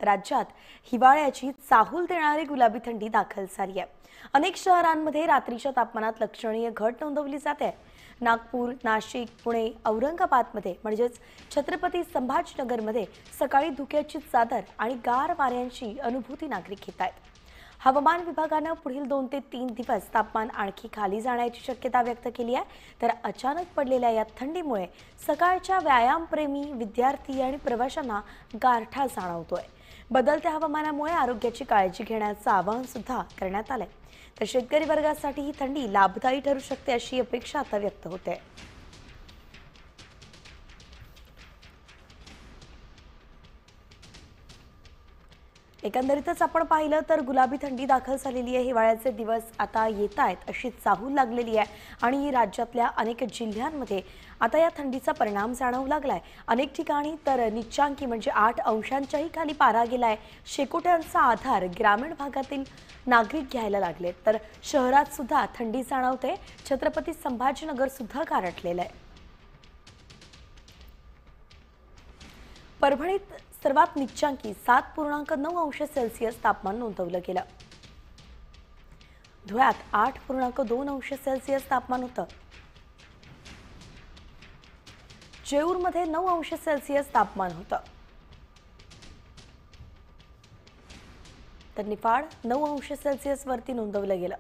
राज्यात हिवाळ्याची चाहूल देणारी गुलाबी थंडी दाखल झाली आहे। अनेक शहरांमध्ये रात्रीच्या तापमानात लक्षणीय घट नोंदवली जाते। नागपूर, नाशिक, पुणे, औरंगाबादमध्ये म्हणजेच छत्रपती संभाजीनगरमध्ये सकाळी धुक्याची चादर आणि गार वाऱ्यांची अनुभूती नागरिक घेत आहेत। हवामान विभागाने पुढील 2 ते 3 दिवस तापमान आणखी खाली जाण्याची शक्यता व्यक्त केली आहे। तर अचानक पडलेल्या या थंडीमुळे सकाळच्या व्यायामप्रेमी विद्यार्थी आणि प्रवाशांना गारठा जाणवतोय। बदलत्या हवामानामुळे आरोग्याची काळजी घेण्याचं आवाहन सुद्धा करण्यात आलंय। तर शेतकरी वर्गासाठी ही थंडी लाभदायी ठरू शकते अशी अपेक्षा आता व्यक्त होते। एकंदरीतच आपण पाहिलं तर गुलाबी थंडी दाखल झालेली आहे। हिवाळ्याचे दिवस आता येत आहेत अशी चाहूल लागलेली आहे आणि राज्यातल्या अनेक जिल्ह्यांमध्ये आता या थंडीचा परिणाम जाणवू लागलाय। अनेक ठिकाणी तर निचांकी म्हणजे 8 अंशांच्याही खाली पारा गेलाय। शेकोट्यांचा आधार ग्रामीण भागातील नागरिक घ्यायला लागले तर शहरात सुद्धा थंडी जाणवते। छत्रपती संभाजीनगर सुद्धा गारठलेलं आहे। परभणीत सर्वात निचांकी 7.9 अंश सेल्सिअस तापमान नोंदवलं गेलं। धुळ्यात 8.2 अंश सेल्सिअस तापमान होतं। जेऊरमध्ये 9 अंश सेल्सिअस तापमान होतं। तर निफाड 9 अंश सेल्सिअस वरती नोंदवलं गेलं।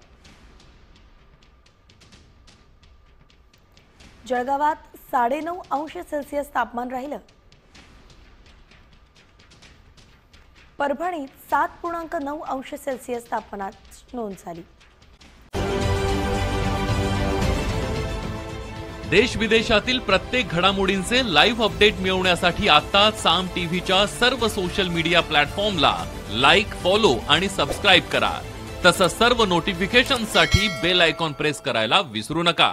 जळगावात 9.5 अंश सेल्सिअस तापमान राहिलं। परभणीत 7.9 अंश सेल्सिअस तापमानात नोंद झाली। देश विदेशातील प्रत्येक घडामोडींचे लाईव्ह अपडेट मिळवण्यासाठी आता साम टीव्हीच्या सर्व सोशल मीडिया प्लॅटफॉर्मला लाईक, फॉलो आणि सबस्क्राइब करा। तसंच सर्व नोटिफिकेशनसाठी बेल आयकॉन प्रेस करायला विसरू नका।